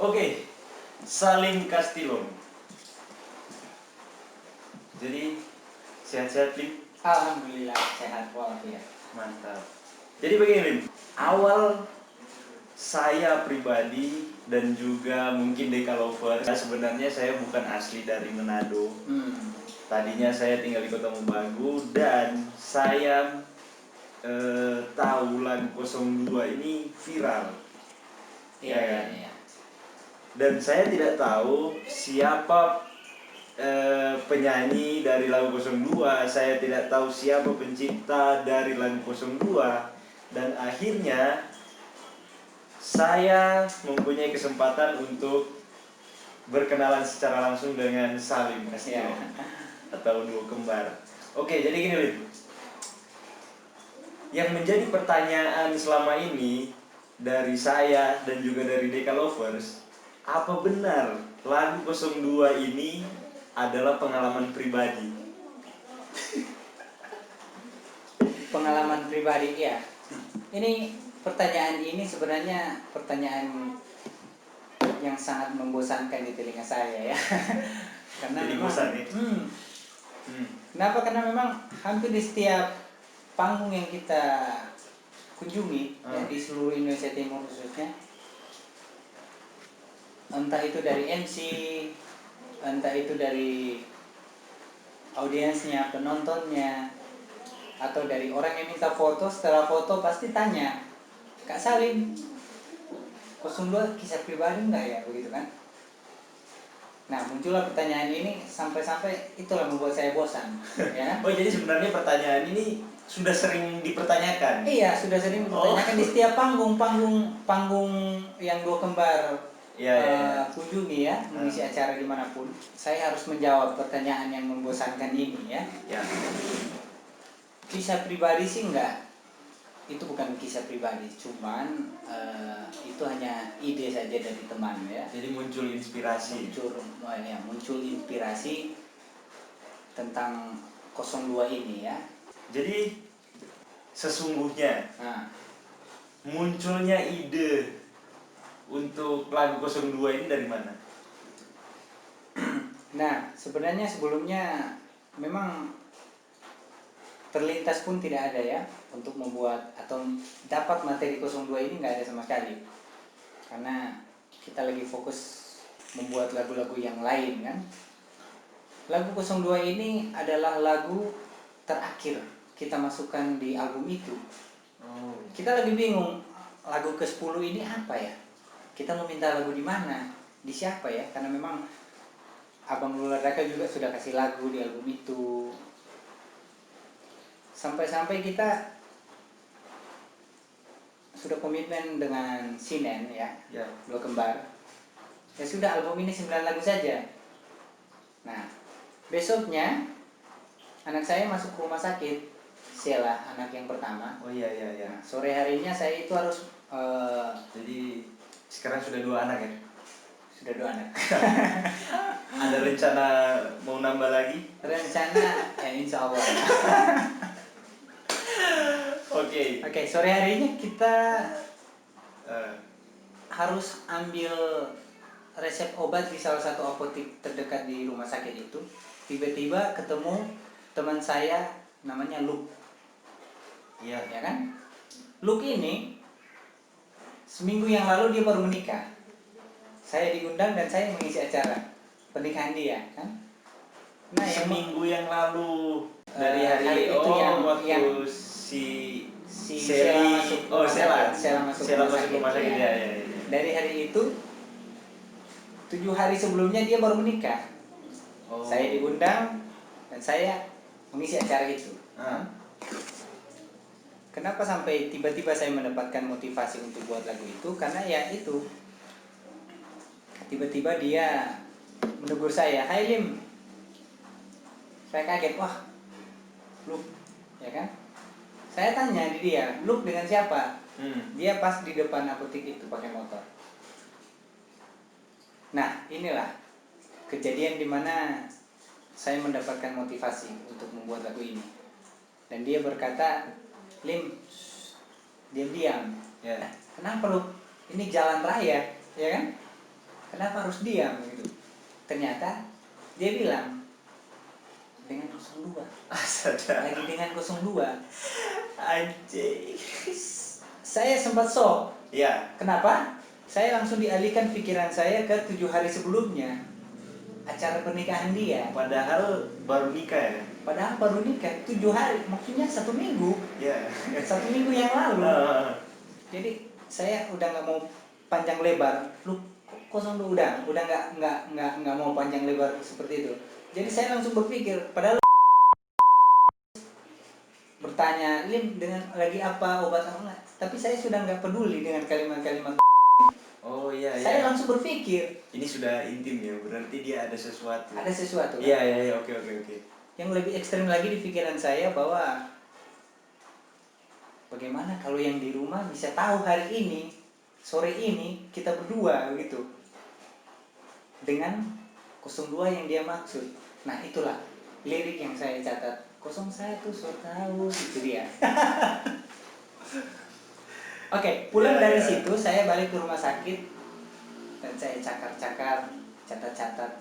Oke, Salim Castillo. Jadi sehat-sehat, Lim? Alhamdulillah sehat walafiat. Mantap. Jadi begini, Lim. Awal saya pribadi dan juga mungkin Deka Lover, sebenarnya saya bukan asli dari Manado. Tadinya saya tinggal di Kota Mobagu dan saya tahu lagu 02 ini viral. Iya. Dan saya tidak tahu siapa penyanyi dari lagu 02, saya tidak tahu siapa pencipta dari lagu 02, dan akhirnya saya mempunyai kesempatan untuk berkenalan secara langsung dengan Salim Castillo atau duo kembar. Oke, jadi gini, Lim. Yang menjadi pertanyaan selama ini dari saya dan juga dari Deka Lovers, apa benar lagu 02 ini adalah pengalaman pribadi? Pengalaman pribadi ya. Ini pertanyaan ini sebenarnya pertanyaan yang sangat membosankan di telinga saya ya. Karena Jadi memang, bosan nih. Kenapa? Karena memang hampir di setiap panggung yang kita kunjungi ya, di seluruh Indonesia Timur khususnya, entah itu dari MC, entah itu dari audiensnya, penontonnya, atau dari orang yang minta foto, setelah foto pasti tanya, Kak Salim, 02 kisah pribadi enggak ya, begitu kan? Nah, muncullah pertanyaan ini sampai-sampai itulah membuat saya bosan, ya. Oh, jadi sebenarnya pertanyaan ini sudah sering dipertanyakan? Iya, sudah sering dipertanyakan di setiap panggung yang dua kembar kunjungi ya, mengisi acara dimanapun. Saya harus menjawab pertanyaan yang membosankan ini ya. Kisah pribadi sih enggak, itu bukan kisah pribadi, cuman itu hanya ide saja dari teman ya. Jadi muncul inspirasi. Muncul inspirasi tentang 02 ini ya. Jadi sesungguhnya munculnya ide untuk lagu 02 ini dari mana? Nah, sebenarnya sebelumnya memang terlintas pun tidak ada ya untuk membuat atau dapat materi 02 ini nggak ada sama sekali, karena kita lagi fokus membuat lagu-lagu yang lain kan. Lagu 02 ini adalah lagu terakhir kita masukkan di album itu. Kita lagi bingung lagu ke-10 ini apa ya, kita mau minta lagu di mana, di siapa ya, karena memang Abang Lula Daka juga sudah kasih lagu di album itu. Sampai-sampai kita sudah komitmen dengan Sinen ya, dua kembar. Ya sudah, album ini 9 lagu saja. Nah, besoknya anak saya masuk ke rumah sakit, Sheila, anak yang pertama. Oh iya. Nah, sore harinya saya itu harus jadi sekarang sudah 2 anak ya? Sudah 2 anak. Ada rencana mau nambah lagi? Rencana ya insya Allah. Oke, sore harinya kita harus ambil resep obat di salah satu apotek terdekat di rumah sakit itu. Tiba-tiba ketemu teman saya namanya Luke. Ya kan? Luke ini seminggu yang lalu dia baru menikah. Saya diundang dan saya mengisi acara pernikahan dia kan. Nah, seminggu yang lalu dari hari itu waktu Sheila masuk rumah sakit ya. Dari hari itu 7 hari sebelumnya dia baru menikah. Saya diundang dan saya mengisi acara itu. Kenapa sampai tiba-tiba saya mendapatkan motivasi untuk buat lagu itu? Karena ya itu, tiba-tiba dia menegur saya, "Hai Lim." Saya kaget, wah, Luke, ya kan? Saya tanya di dia, Luke dengan siapa? Dia pas di depan apotek itu pakai motor. Nah, inilah kejadian dimana saya mendapatkan motivasi untuk membuat lagu ini. Dan dia berkata, "Lim, diam-diam." Kenapa Luke? Ini jalan raya, ya kan? kenapa harus diam gitu. Ternyata dia bilang dengan 02. Lagi dengan 02. Anjing. Saya sempat shock. Ya. Kenapa? Saya langsung dialihkan pikiran saya ke 7 hari sebelumnya, acara pernikahan dia. Padahal baru nikah ya. Padahal baru nikah 7 hari, maksudnya 1 minggu. Ya. 1 minggu yang lalu. Jadi saya udah nggak mau panjang lebar. Lu kosong lu udah nggak mau panjang lebar seperti itu. Jadi saya langsung berpikir, padahal bertanya, Lim dengan lagi apa, obat apa enggak? Tapi saya sudah nggak peduli dengan kalimat-kalimat. Oh iya. Saya langsung berpikir, ini sudah intim ya, berarti dia ada sesuatu. ada sesuatu. Iya, oke. Yang lebih ekstrem lagi di pikiran saya bahwa bagaimana kalau yang di rumah bisa tahu hari ini, sore ini kita berdua begitu. Dengan 02 yang dia maksud. Nah, itulah lirik yang saya catat. 01 so tahu itu dia. Oke, pulang dari situ saya balik ke rumah sakit dan saya cakar-cakar, catat-catat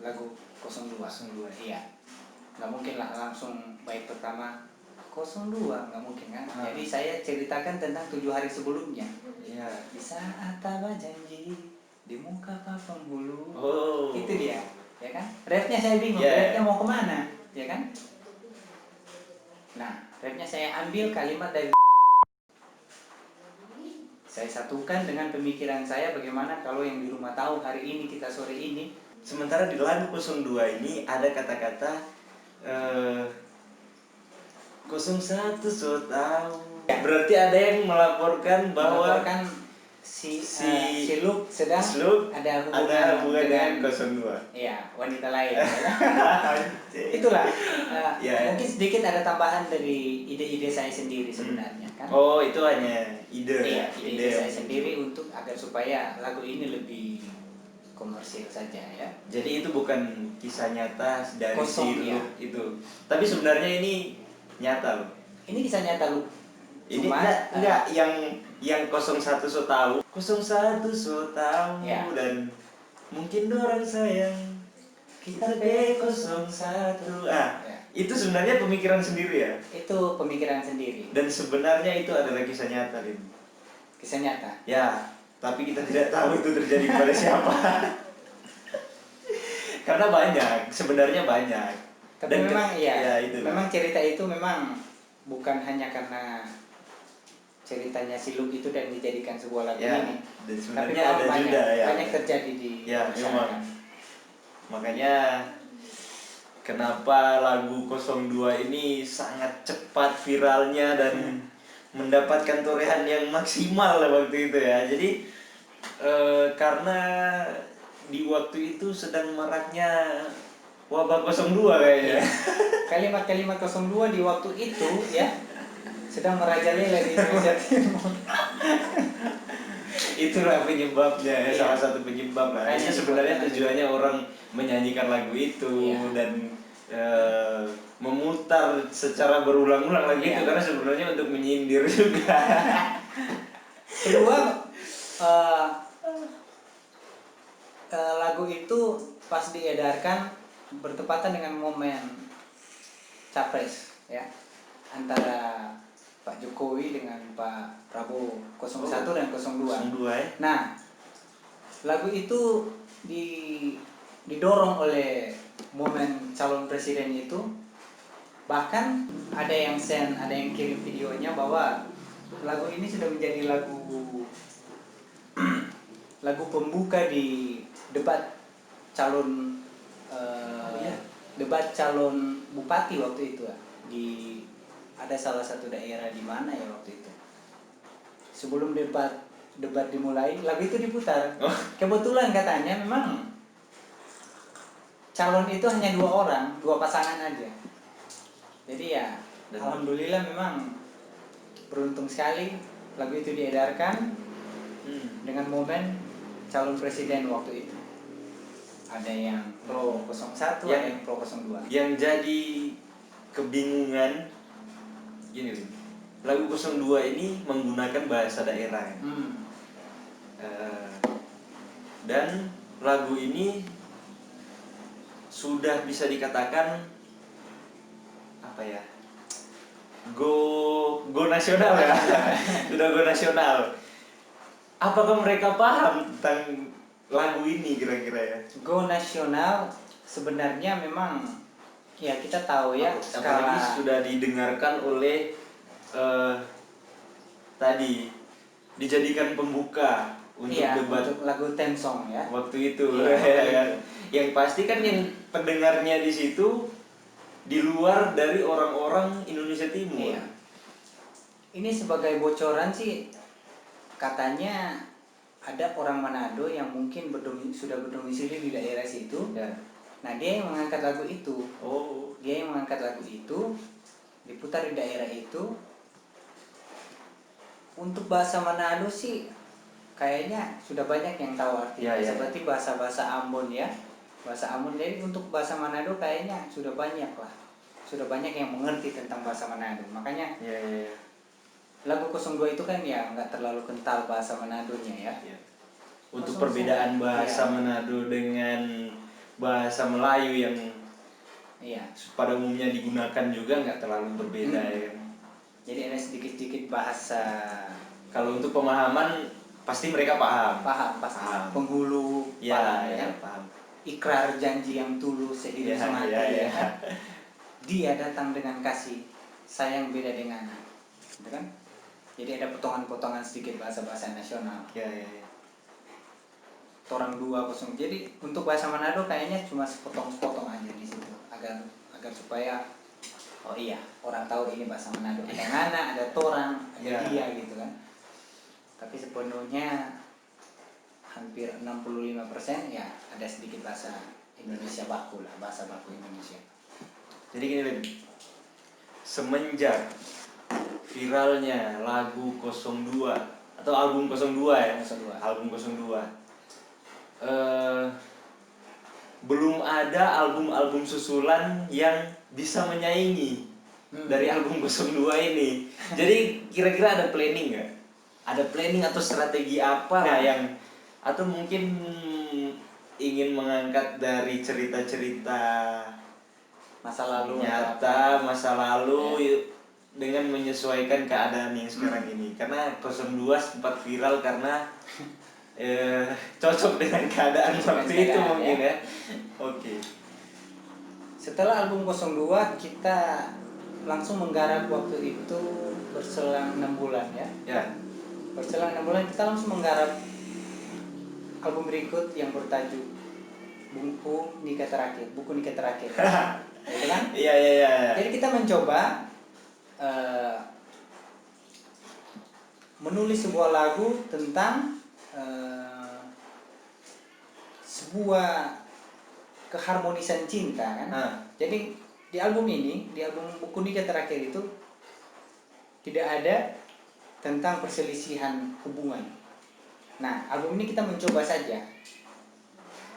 lagu 02. Iya. Nggak mungkin lah langsung bait pertama 02, nggak mungkin kan. Jadi saya ceritakan tentang 7 hari sebelumnya. Iya. Di saat tabah janji di muka penghulu. Oh. Itu dia, ya kan? Refnya saya bingung, refnya mau kemana, ya kan? Nah, refnya saya ambil kalimat dari saya satukan dengan pemikiran saya bagaimana kalau yang di rumah tahu hari ini kita sore ini. Sementara di lagu 02 ini ada kata-kata 01 so tahu. Berarti ada yang melaporkan bahwa si Luke sedang ada hubungan dengan 02. Iya, wanita lain. Itulah. Mungkin sedikit ada tambahan dari ide-ide saya sendiri sebenarnya kan. Oh, itu hanya ide. Iya, ide saya sendiri untuk agar supaya lagu ini lebih komersil saja ya. Jadi itu bukan kisah nyata dari si Luke itu. Tapi sebenarnya ini nyata loh. Ini kisah nyata Luke. Ini enggak yang 01 so tahu. 01 so tahu dan mungkin orang sayang kita B01. Itu sebenarnya pemikiran sendiri ya? Itu pemikiran sendiri. Dan sebenarnya itu adalah kisah nyata, Lim. Kisah nyata? Ya, tapi kita tidak tahu itu terjadi kepada siapa. Karena sebenarnya banyak. Tapi Dan memang itu memang cerita itu memang bukan hanya karena ceritanya si Luke itu dan dijadikan sebuah lagu ini. Dan sebenarnya ada juga banyak terjadi di masyarakat. Makanya kenapa lagu 02 ini sangat cepat viralnya dan mendapatkan torehan yang maksimal waktu itu ya. Jadi karena di waktu itu sedang maraknya wabah 02 kayaknya. Kalimat-kalimat 02 di waktu itu ya sedang merajalela di Indonesia Timur. Itulah penyebabnya, salah satu penyebab lah. Ini sebenarnya tujuannya orang menyanyikan lagu itu dan memutar secara berulang-ulang lagi itu karena sebenarnya untuk menyindir juga. Kedua, lagu itu pas diedarkan bertepatan dengan momen capres ya antara Pak Jokowi dengan Pak Prabowo 01 dan 02. Nah, lagu itu didorong oleh momen calon presiden itu. Bahkan ada yang kirim videonya bahwa lagu ini sudah menjadi lagu pembuka di debat calon debat calon bupati waktu itu ada salah satu daerah di mana ya waktu itu. Sebelum debat dimulai, lagu itu diputar. Kebetulan katanya memang calon itu hanya 2 orang, 2 pasangan aja. Jadi ya, alhamdulillah memang beruntung sekali lagu itu diedarkan dengan momen calon presiden waktu itu. Ada yang pro 01, ada yang pro 02. Yang jadi kebingungan gini, lagu 02 ini menggunakan bahasa daerah ya. Dan lagu ini sudah bisa dikatakan apa ya, go nasional ya. Sudah go nasional. Apakah mereka paham tentang lagu ini kira-kira ya? Go nasional sebenarnya memang ya kita tahu ya Apalagi sudah didengarkan oleh tadi dijadikan pembuka untuk debat untuk lagu theme song ya. waktu itu. Ya. Yang pasti kan yang pendengarnya di situ di luar dari orang-orang Indonesia Timur. Iya. Ini sebagai bocoran sih, katanya ada orang Manado yang mungkin sudah berdomisili di daerah situ. Ya. Nah, dia yang mengangkat lagu itu. Oh. Dia yang mengangkat lagu itu, diputar di daerah itu. Untuk bahasa Manado sih kayaknya sudah banyak yang tahu artinya. Ya. Seperti bahasa-bahasa Ambon ya. Bahasa Ambon, jadi untuk bahasa Manado kayaknya sudah banyak lah. Sudah banyak yang mengerti tentang bahasa Manado. Makanya Ya. lagu 02 itu kan ya nggak terlalu kental bahasa Manadonya ya. Untuk perbedaan bahasa Manado dengan bahasa Melayu yang pada umumnya digunakan juga nggak terlalu berbeda ya. Jadi ada sedikit-sedikit bahasa. Kalau untuk pemahaman pasti mereka paham. Pasti. Penghulu Paham. Ikrar janji yang tulus sehidup semati ya. Dia datang dengan kasih, sayang beda dengan anak. Gitu kan? Jadi ada potongan-potongan sedikit bahasa-bahasa nasional. Ya. Torang 20. Jadi untuk bahasa Manado kayaknya cuma sepotong-sepotong aja di situ agar supaya orang tahu ini bahasa Manado. Ada ngana, ada torang, ada dia gitu kan. Tapi sepenuhnya hampir 65% ya ada sedikit bahasa Indonesia baku lah, bahasa baku Indonesia. Jadi gini, semenjak viralnya lagu 02 atau album 02 ya. 02. Album 02. Belum ada album-album susulan yang bisa menyaingi dari album 02 ini. Jadi kira-kira ada planning nggak? Ada planning atau strategi apa yang atau mungkin ingin mengangkat dari cerita-cerita masa lalu nyata, masa lalu dengan menyesuaikan keadaan yang sekarang ini. Karena 02 sempat viral karena cocok dengan keadaan waktu itu mungkin ya. Oke. Setelah album 02 kita langsung menggarap waktu itu berselang 6 bulan ya. Berselang 6 bulan kita langsung menggarap album berikut yang bertajuk Buku Nikah Terakhir. Gitu kan? Iya. Jadi kita mencoba menulis sebuah lagu tentang sebuah keharmonisan cinta kan. Jadi di album ini, di album Buku Nikah Terakhir itu tidak ada tentang perselisihan hubungan. Nah, album ini kita mencoba saja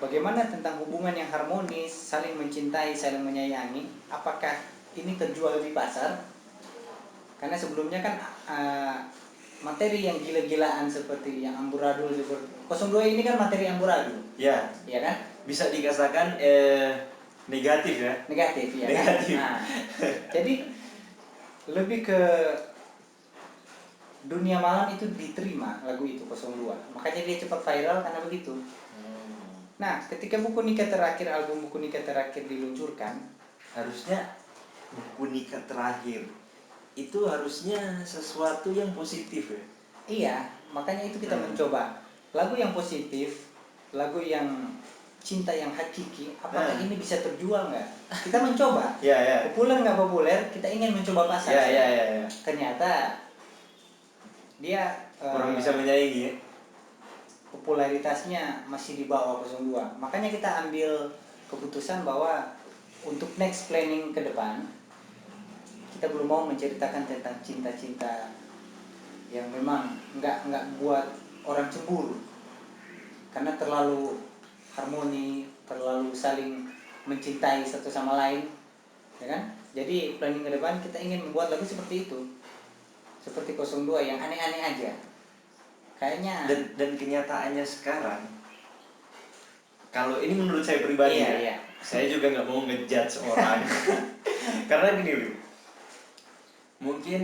bagaimana tentang hubungan yang harmonis, saling mencintai, saling menyayangi. Apakah ini terjual di pasar? Karena sebelumnya kan materi yang gila-gilaan seperti yang amburadul seperti 02 ini kan materi amburadul. Ya. Iya kan? Bisa dikatakan negatif ya. Negatif ya. Negatif. Kan? Nah, jadi lebih ke dunia malam itu diterima lagu itu 02. Makanya dia cepat viral karena begitu. Nah, ketika Buku Nikah Terakhir, album Buku Nikah Terakhir diluncurkan, harusnya Buku Nikah Terakhir itu harusnya sesuatu yang positif ya. Iya, makanya itu kita mencoba lagu yang positif, lagu yang cinta yang hakiki. Apakah ini bisa terjual nggak? Kita mencoba. Populer nggak populer, kita ingin mencoba pasar. Ya. Ternyata dia kurang bisa menyaingi ya. Popularitasnya masih di bawah 02. Makanya kita ambil keputusan bahwa untuk next planning ke depan kita belum mau menceritakan tentang cinta-cinta yang memang nggak buat orang cemburu, karena terlalu harmoni, terlalu saling mencintai satu sama lain, ya kan? Jadi planning ke depan kita ingin membuat lagu seperti itu, seperti 02 yang aneh-aneh aja kayaknya. Dan kenyataannya sekarang kalau ini menurut saya pribadi Iya, ya, iya. saya juga nggak mau ngejudge orang. Karena gini loh, mungkin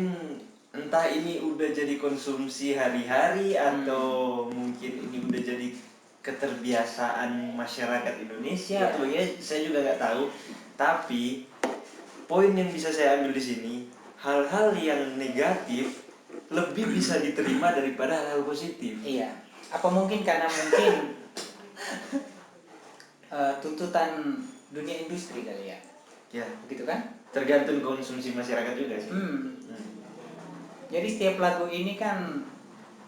entah ini udah jadi konsumsi hari-hari atau mungkin ini udah jadi keterbiasaan masyarakat Indonesia Iya. atau bagaimana, saya juga nggak tahu. Tapi poin yang bisa saya ambil di sini, hal-hal yang negatif lebih bisa diterima daripada hal-hal positif. Iya. Apa mungkin karena tuntutan dunia industri kali ya? Ya, Begitu kan? tergantung konsumsi masyarakat juga sih. Jadi setiap lagu ini kan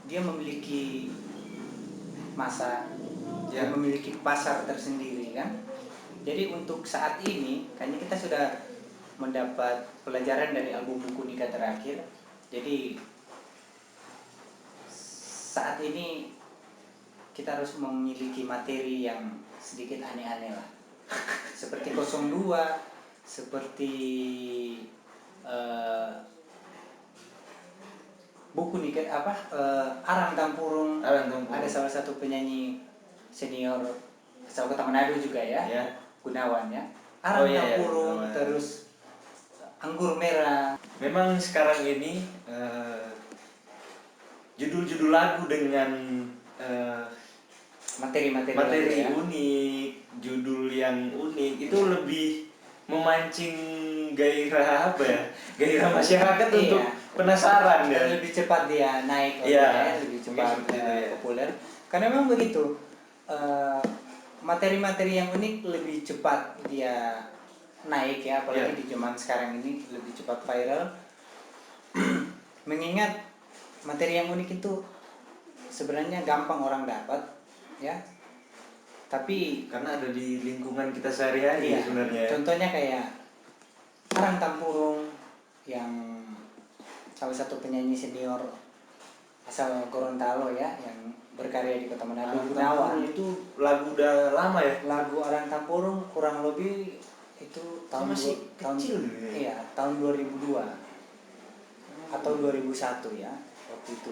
dia memiliki masa, dia memiliki pasar tersendiri kan. Jadi untuk saat ini, kayaknya kita sudah mendapat pelajaran dari album Buku Nikah terakhir. Jadi saat ini kita harus memiliki materi yang sedikit aneh-aneh lah. Seperti 02, seperti Buku Nikah Arang Tampurung. Ada salah satu penyanyi senior asal Kota Manado juga ya. Gunawan ya. Arang Tampurung, terus Anggur Merah. Memang sekarang ini judul-judul lagu dengan materi ya. unik, judul yang unik itu lebih memancing gairah apa ya? Gairah masyarakat untuk penasaran ya. Lebih cepat dia naik, lebih cepat populer. Karena memang begitu. Materi-materi yang unik lebih cepat dia naik ya, apalagi di zaman sekarang ini lebih cepat viral. Mengingat materi yang unik itu sebenarnya gampang orang dapat ya, tapi karena ada di lingkungan kita sehari-hari sebenarnya. Contohnya kayak Arang Tampurung yang salah satu penyanyi senior asal Gorontalo ya, yang berkarya di Kota Manado, Gunawan. Itu lagu udah lama ya? Lagu Arang Tampurung kurang lebih itu tahun kecil tahun 2002 atau 2001 ya. Waktu itu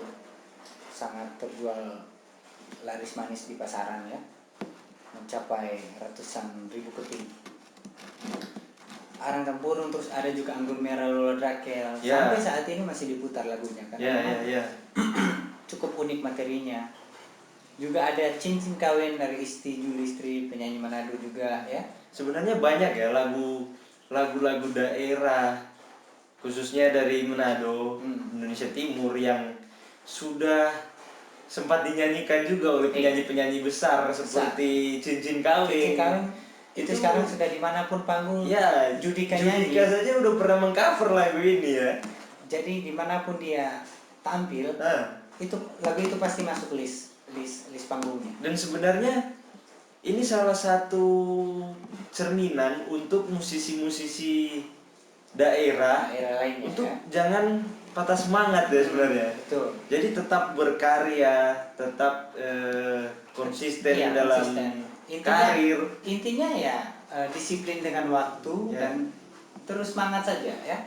sangat terjual laris manis di pasaran ya, mencapai ratusan ribu keping. Arang Tampurung, terus ada juga Anggur Merah Lola Drakel. Sampai saat ini masih diputar lagunya kan. Cukup unik materinya. Juga ada Cincin Kawin dari Isti Julistri, penyanyi Manado juga ya. Sebenarnya banyak ya lagu-lagu daerah khususnya dari Manado, Indonesia Timur yang sudah sempat dinyanyikan juga oleh penyanyi-penyanyi besar seperti Cincin Kawin. Cincin Kawin itu sekarang sudah dimanapun panggung. Ya, Judika saja udah pernah mengcover lagu ini ya. Jadi dimanapun dia tampil, itu lagu itu pasti masuk list panggungnya. Dan sebenarnya ini salah satu cerminan untuk musisi-musisi daerah lainnya untuk jangan patah semangat ya sebenarnya. Betul. Jadi tetap berkarya, tetap konsisten dalam karir. Intinya ya disiplin dengan waktu dan terus semangat saja ya.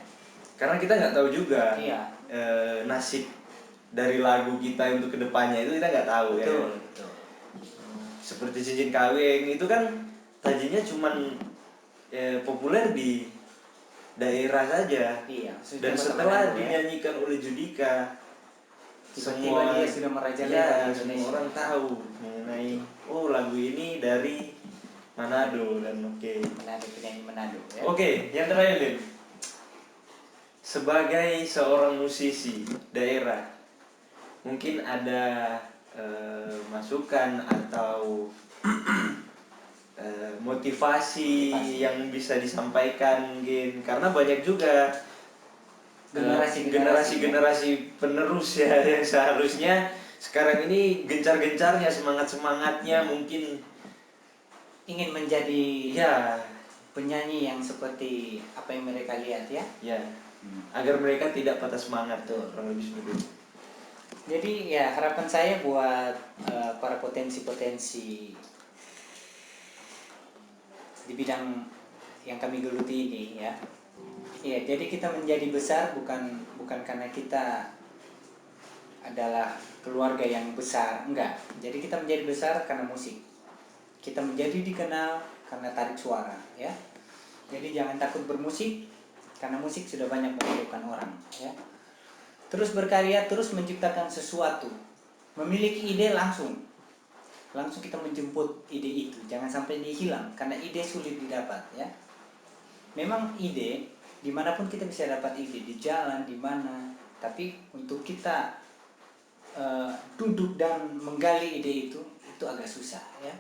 Karena kita nggak tahu juga nasib dari lagu kita untuk kedepannya itu kita nggak tahu. Betul. Seperti Cincin Kawin itu kan tajinya cuman populer di daerah saja. Dan setelah dinyanyikan oleh Judika, semua dia sudah merajalela Indonesia. Semua orang tahu mengenai lagu ini dari Manado dan Manado, penyanyi Manado ya. Yang terakhir Lim, sebagai seorang musisi daerah, mungkin ada masukan atau motivasi yang bisa disampaikan mungkin, karena banyak juga generasi penerus ya yang seharusnya sekarang ini gencar-gencarnya, semangatnya mungkin ingin menjadi penyanyi yang seperti apa yang mereka lihat ya. Agar mereka tidak patah semangat tuh, kurang lebih seperti itu. Jadi ya harapan saya buat para potensi-potensi di bidang yang kami geluti ini ya. Iya, jadi kita menjadi besar bukan karena kita adalah keluarga yang besar, enggak. Jadi kita menjadi besar karena musik. Kita menjadi dikenal karena tarik suara, ya. Jadi jangan takut bermusik, karena musik sudah banyak menyembuhkan orang, ya. Terus berkarya, terus menciptakan sesuatu. Memiliki ide langsung kita menjemput ide itu, jangan sampai dia hilang, karena ide sulit didapat, ya. Memang ide dimanapun kita bisa dapat ide, di jalan, di mana, tapi untuk kita duduk dan menggali ide itu agak susah, ya.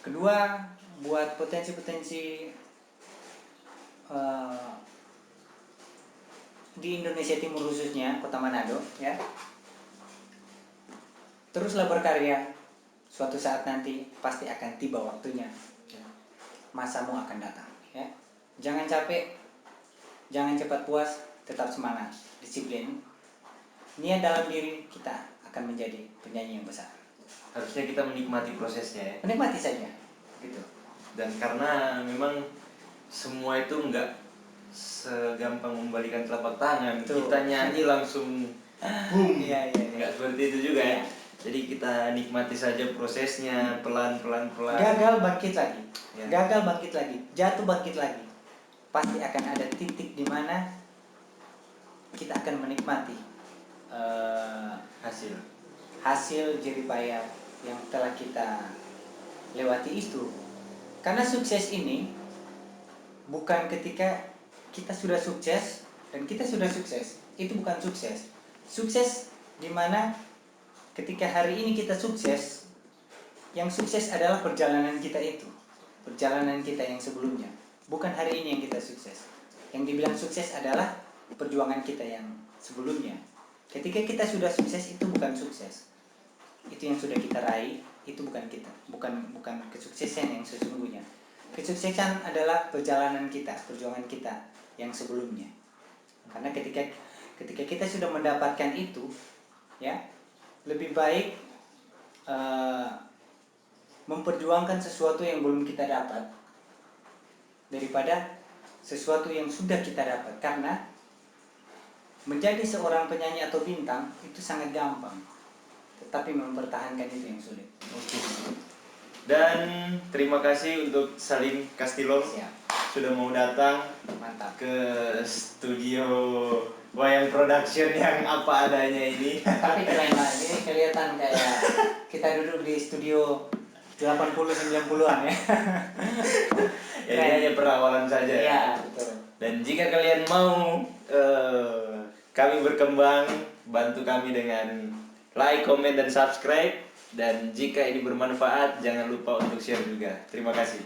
Kedua, buat potensi-potensi di Indonesia Timur khususnya Kota Manado, ya, teruslah berkarya. Suatu saat nanti pasti akan tiba waktunya, masamu akan datang, ya. Jangan capek, jangan cepat puas, tetap semangat, disiplin, niat dalam diri, kita akan menjadi penyanyi yang besar. Harusnya kita menikmati prosesnya, ya. Menikmati saja, gitu. Dan karena memang semua itu nggak segampang membalikan telapak tangan. Betul. Kita nyanyi langsung boom. Iya. Nggak seperti itu juga, ya. Jadi kita nikmati saja prosesnya, pelan. Gagal bangkit lagi, Ya. gagal bangkit lagi, jatuh bangkit lagi. Pasti akan ada titik di mana kita akan menikmati hasil jeripaya yang telah kita lewati itu. Karena sukses ini bukan ketika kita sudah sukses dan kita sudah sukses. Itu bukan sukses. Sukses di mana ketika hari ini kita sukses, yang sukses adalah perjalanan kita itu. Perjalanan kita yang sebelumnya. Bukan hari ini yang kita sukses. Yang dibilang sukses adalah perjuangan kita yang sebelumnya. Ketika kita sudah sukses, itu bukan sukses. Itu yang sudah kita raih, itu bukan kita. Bukan kesuksesan yang sesungguhnya. Kesuksesan adalah perjalanan kita, perjuangan kita yang sebelumnya. Karena ketika kita sudah mendapatkan itu, ya, lebih baik memperjuangkan sesuatu yang belum kita dapat daripada sesuatu yang sudah kita dapat. Karena menjadi seorang penyanyi atau bintang itu sangat gampang, tetapi mempertahankan itu yang sulit. Oke. Dan terima kasih untuk Salim Castillo. Siap. Sudah mau datang. Mantap. Ke studio Wayang Production yang apa adanya ini. Tapi keren lah, ini kelihatan kayak kita duduk di studio 80-90-an, ya. Ya, ini hanya perawalan saja. Iya, betul. Dan jika kalian mau kami berkembang, bantu kami dengan like, comment, dan subscribe. Dan jika ini bermanfaat, jangan lupa untuk share juga. Terima kasih.